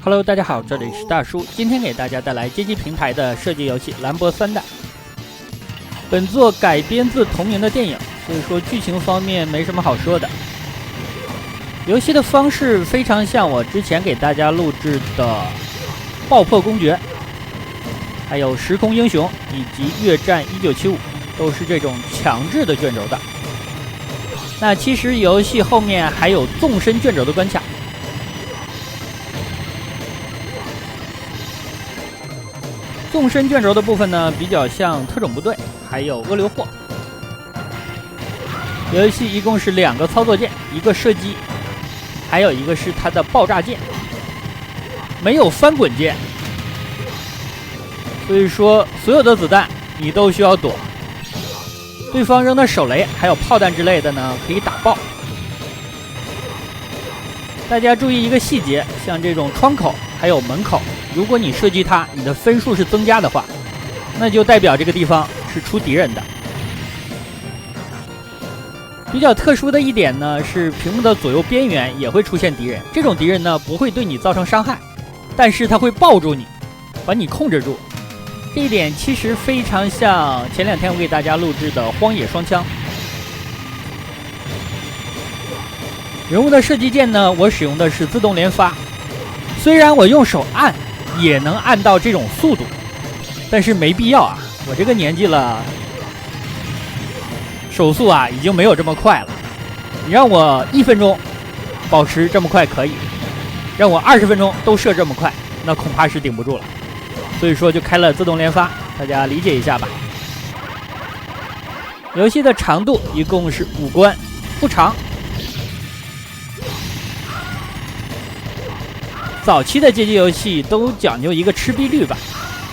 Hello， 大家好，这里是大叔，今天给大家带来街机平台的射击游戏《兰博3代》。本作改编自同名的电影，所以说剧情方面没什么好说的。游戏的方式非常像我之前给大家录制的《爆破公爵》，还有《时空英雄》以及《越战1975》，都是这种强制的卷轴的。那其实游戏后面还有纵深卷轴的关卡。纵深卷轴的部分呢，比较像特种部队，还有恶流货。游戏一共是2个操作键，一个射击，还有一个是它的爆炸键，没有翻滚键，所以说所有的子弹你都需要躲。对方扔的手雷还有炮弹之类的呢，可以打爆。大家注意一个细节，像这种窗口还有门口，如果你射击它，你的分数是增加的话，那就代表这个地方是出敌人的。比较特殊的一点呢，是屏幕的左右边缘也会出现敌人，这种敌人呢不会对你造成伤害，但是它会抱住你，把你控制住。这一点其实非常像前2天我给大家录制的《荒野双枪》。人物的射击键呢，我使用的是自动连发，虽然我用手按也能按到这种速度，但是没必要啊，我这个年纪了，手速啊已经没有这么快了。你让我1分钟保持这么快可以，让我20分钟都射这么快，那恐怕是顶不住了。所以说就开了自动连发，大家理解一下吧。游戏的长度一共是5关，不长。早期的街机游戏都讲究一个吃逼率吧，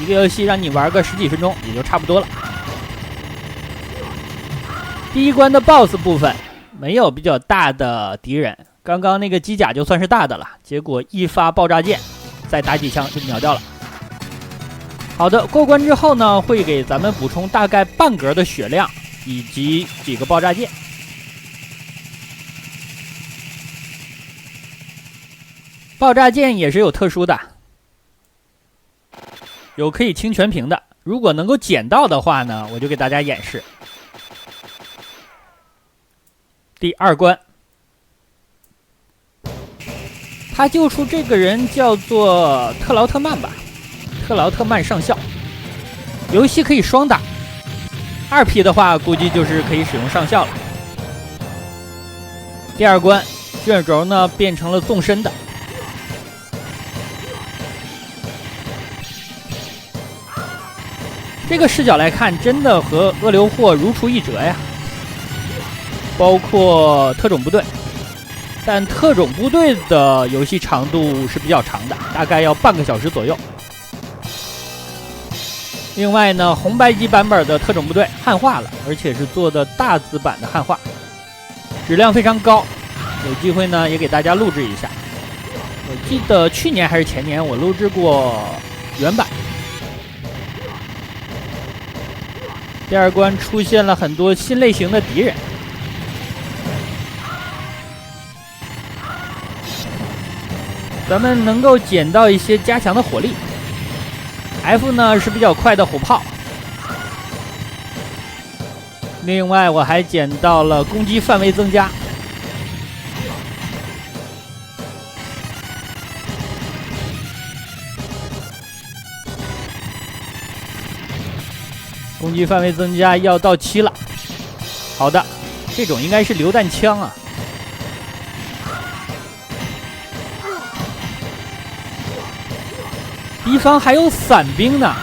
一个游戏让你玩个10几分钟也就差不多了。第一关的 BOSS 部分没有比较大的敌人，刚刚那个机甲就算是大的了，结果一发爆炸键再打几枪就秒掉了。好的，过关之后呢，会给咱们补充大概半格的血量以及几个爆炸键。爆炸键也是有特殊的，有可以清全屏的，如果能够捡到的话呢，我就给大家演示。第2关，他救出这个人叫做特劳特曼吧，特劳特曼上校。游戏可以双打，2P 的话估计就是可以使用上校了。第2关卷轴呢变成了纵深的。这个视角来看，真的和恶流货如出一辙呀，包括特种部队，但特种部队的游戏长度是比较长的，大概要半个小时左右。另外呢，红白机版本的特种部队汉化了，而且是做的大字版的汉化，质量非常高。有机会呢也给大家录制一下。我记得去年还是前年我录制过原版。第2关出现了很多新类型的敌人，咱们能够捡到一些加强的火力。F 呢是比较快的火炮，另外我还捡到了攻击范围增加。攻击范围增加要到7了。好的，这种应该是榴弹枪啊。敌方还有伞兵呢。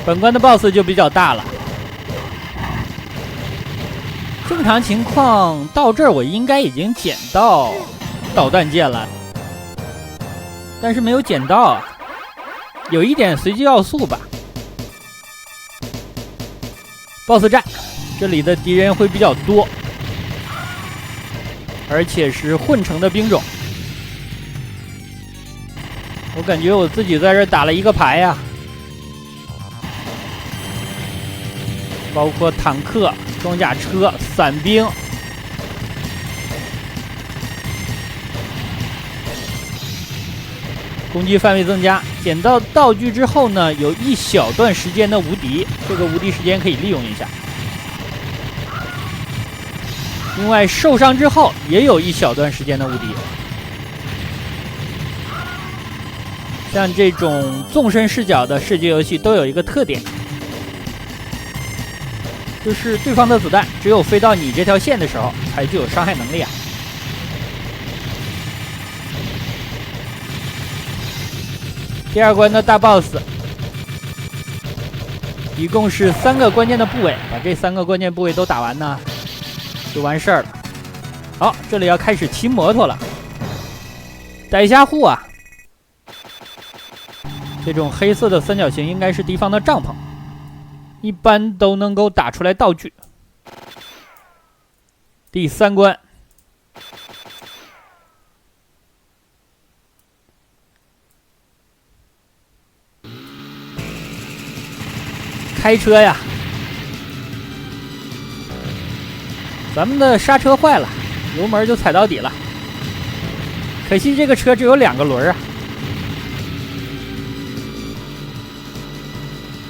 本关的 BOSS 就比较大了。正常情况到这儿我应该已经捡到导弹键了。但是没有捡到啊，有一点随机要素吧。BOSS 战，这里的敌人会比较多，而且是混成的兵种。我感觉我自己在这打了一个排呀，包括坦克、装甲车、伞兵，攻击范围增加，捡到道具之后呢，有一小段时间的无敌，这个无敌时间可以利用一下。另外，受伤之后也有一小段时间的无敌。像这种纵深视角的射击游戏都有一个特点，就是对方的子弹只有飞到你这条线的时候才具有伤害能力啊。第二关的大 boss 一共是3个关键的部位，把这3个关键部位都打完呢，就完事儿了。好，这里要开始骑摩托了。逮虾户啊，这种黑色的三角形应该是敌方的帐篷，一般都能够打出来道具。第3关，开车呀，咱们的刹车坏了，油门就踩到底了。可惜这个车只有2个轮啊，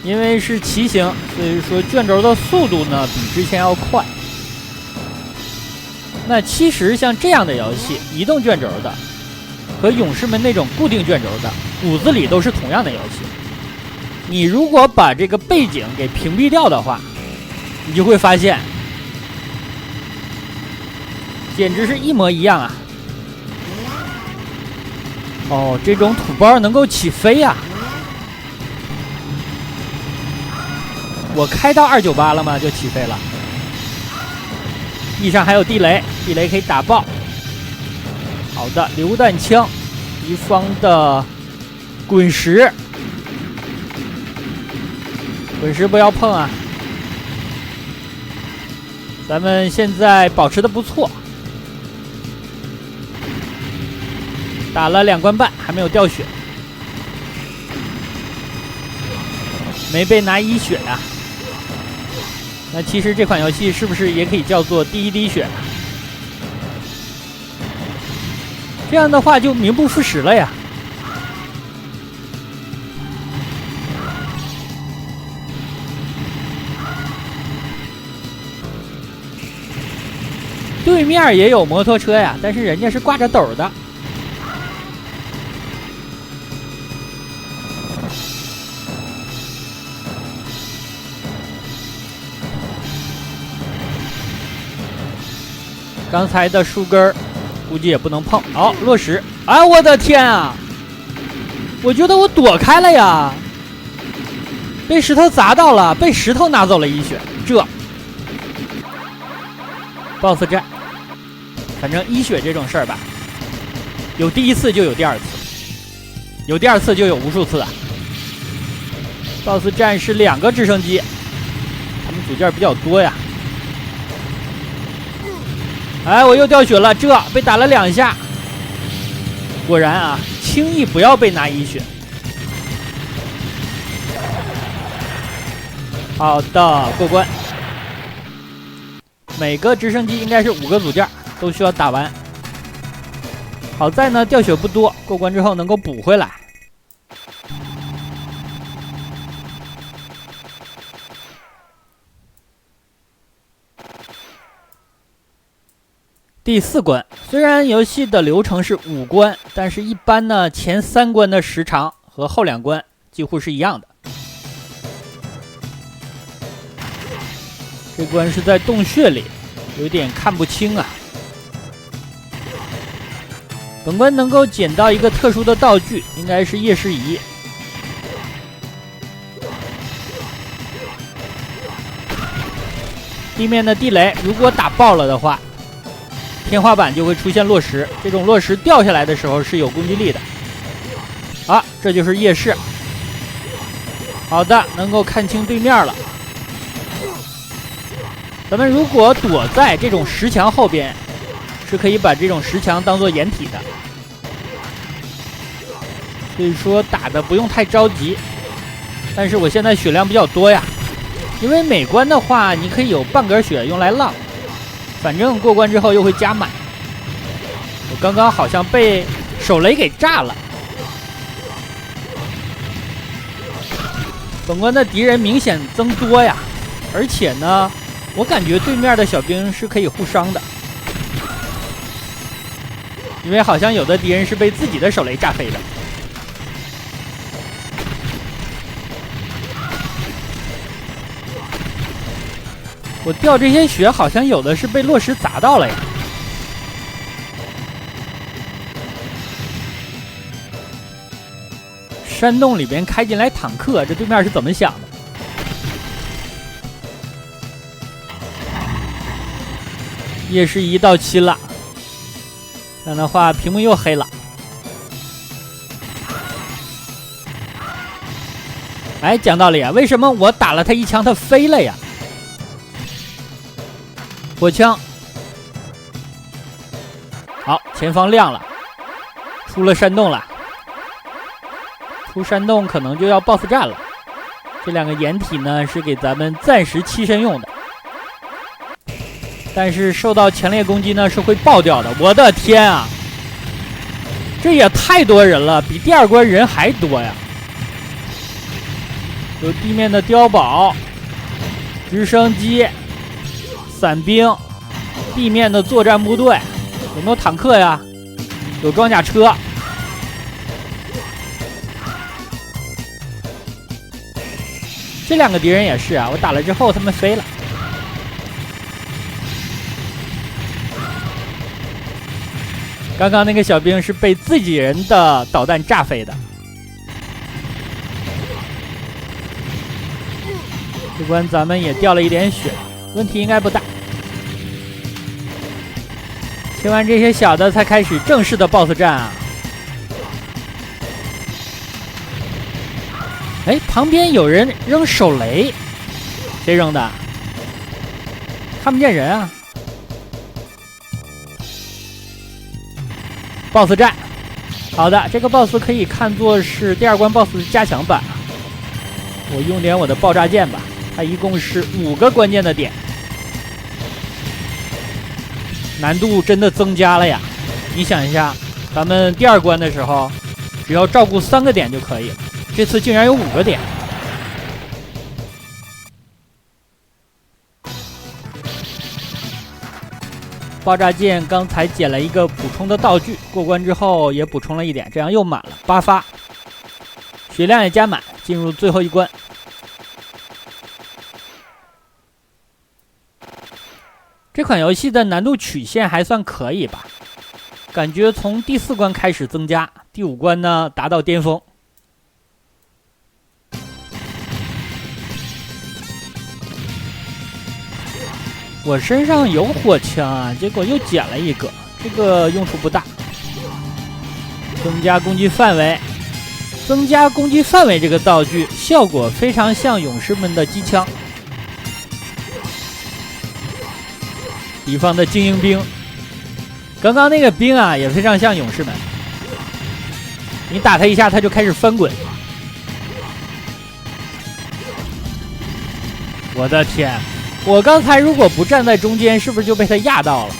因为是骑行，所以说卷轴的速度呢比之前要快。那其实像这样的游戏，移动卷轴的和勇士们那种固定卷轴的，骨子里都是同样的游戏。你如果把这个背景给屏蔽掉的话，你就会发现，简直是一模一样啊！哦，这种土包能够起飞呀！我开到298了吗？就起飞了。地上还有地雷，地雷可以打爆。好的，榴弹枪，敌方的滚石。滚石不要碰啊！咱们现在保持的不错，打了2关半，还没有掉血，没被拿1血啊。那其实这款游戏是不是也可以叫做第1滴血？这样的话就名不副实了呀。对面也有摩托车呀，但是人家是挂着斗的。刚才的树根估计也不能碰。好，落石！哎，我的天啊！我觉得我躲开了呀，被石头砸到了，被石头拿走了1血。这 BOSS 战。反正1血这种事儿吧，有第1次就有第2次，有第2次就有无数次啊。BOSS 战是2个直升机，他们组件比较多呀。哎，我又掉血了，这被打了2下。果然啊，轻易不要被拿1血。好的，过关。每个直升机应该是5个组件。都需要打完，好在呢掉血不多，过关之后能够补回来。第4关，虽然游戏的流程是5关，但是一般呢前3关的时长和后2关几乎是一样的。这关是在洞穴里，有点看不清啊。本关能够捡到一个特殊的道具，应该是夜视仪。地面的地雷如果打爆了的话，天花板就会出现落石，这种落石掉下来的时候是有攻击力的。啊，这就是夜视。好的，能够看清对面了。咱们如果躲在这种石墙后边，是可以把这种石墙当做掩体的，所以说打的不用太着急。但是我现在血量比较多呀，因为每关的话你可以有半格血用来浪，反正过关之后又会加满。我刚刚好像被手雷给炸了，本关的敌人明显增多呀，而且呢，我感觉对面的小兵是可以互伤的，因为好像有的敌人是被自己的手雷炸飞的。我掉这些血，好像有的是被落石砸到了呀。山洞里边开进来坦克，这对面是怎么想的？夜视仪到期了，这样的话屏幕又黑了。哎，讲道理啊，为什么我打了他一枪，他飞了呀？火枪，好，前方亮了，出了山洞了。出山洞可能就要 BOSS 战了。这两个掩体呢是给咱们暂时栖身用的，但是受到强烈攻击呢是会爆掉的。我的天啊，这也太多人了，比第二关人还多呀！有地面的碉堡、直升机、伞兵、地面的作战部队，有没有坦克呀？有装甲车。这两个敌人也是啊，我打了之后他们飞了。刚刚那个小兵是被自己人的导弹炸飞的。这关咱们也掉了一点血，问题应该不大。清完这些小的，才开始正式的 BOSS 战啊！哎，旁边有人扔手雷，谁扔的？看不见人啊 ！BOSS 战，好的，这个 BOSS 可以看作是第二关 BOSS 的加强版。我用点我的爆炸剑吧，它一共是5个关键的点，难度真的增加了呀！你想一下，咱们第二关的时候，只要照顾3个点就可以了。这次竟然有5个点，爆炸剑刚才捡了一个补充的道具，过关之后也补充了一点，这样又满了8发，血量也加满，进入最后一关。这款游戏的难度曲线还算可以吧，感觉从第4关开始增加，第5关呢达到巅峰。我身上有火枪啊，结果又捡了一个，这个用处不大。增加攻击范围，增加攻击范围这个道具效果非常像勇士们的机枪。敌方的精英兵，刚刚那个兵啊也非常像勇士们，你打他一下他就开始翻滚。我的天！我刚才如果不站在中间，是不是就被他压到了？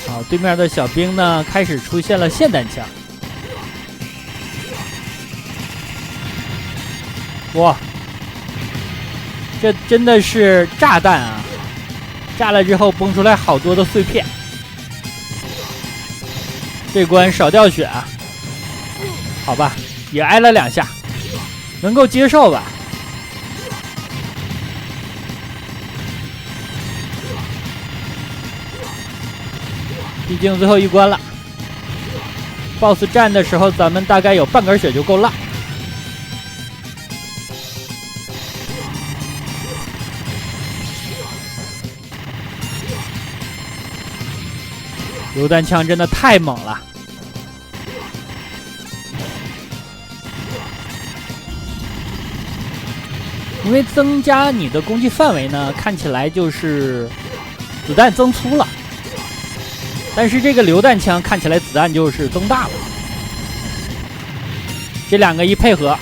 好，对面的小兵呢，开始出现了霰弹枪。哇，这真的是炸弹啊！炸了之后崩出来好多的碎片。这关少掉血啊，好吧，也挨了2下。能够接受吧？毕竟最后一关了 ，BOSS 战的时候咱们大概有半根血就够了。榴弹枪真的太猛了。因为增加你的攻击范围呢，看起来就是子弹增粗了，但是这个榴弹枪看起来子弹就是增大了。这两个一配合，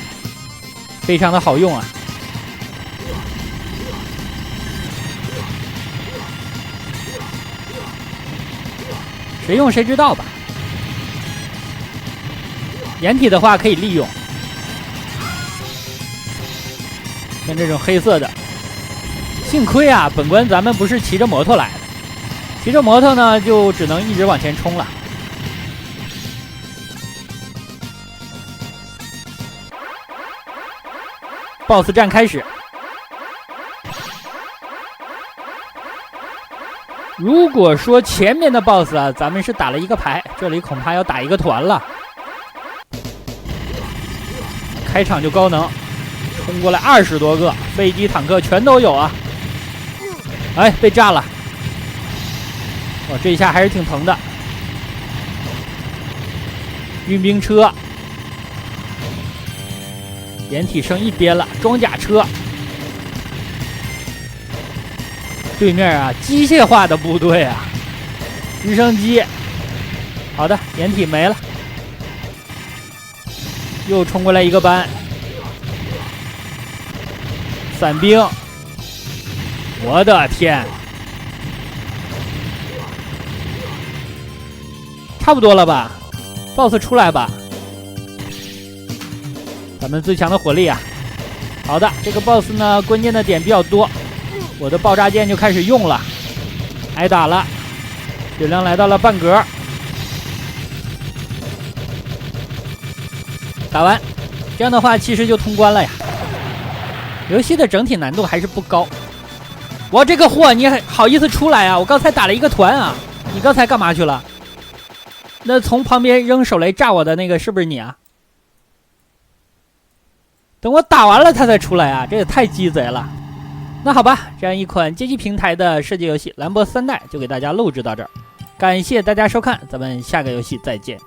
非常的好用啊！谁用谁知道吧？掩体的话可以利用，像这种黑色的。幸亏啊，本关咱们不是骑着摩托来的，骑着摩托呢就只能一直往前冲了。BOSS 战开始。如果说前面的 BOSS 啊，咱们是打了一个排，这里恐怕要打一个团了。开场就高能，冲过来20多个飞机坦克全都有啊！哎，被炸了！哇，这一下还是挺疼的。运兵车，掩体剩一边了，装甲车。对面啊，机械化的部队啊，直升机。好的，掩体没了。又冲过来一个班，伞兵，我的天，差不多了吧 ？BOSS 出来吧，咱们最强的火力啊！好的，这个 BOSS 呢，关键的点比较多，我的爆炸剑就开始用了，挨打了，血量来到了半格。打完，这样的话其实就通关了呀。游戏的整体难度还是不高。我这个货，你还好意思出来啊？我刚才打了一个团啊！你刚才干嘛去了？那从旁边扔手雷炸我的那个是不是你啊？等我打完了他才出来啊！这也太鸡贼了。那好吧，这样一款街机平台的射击游戏《兰博3代》就给大家录制到这儿，感谢大家收看，咱们下个游戏再见。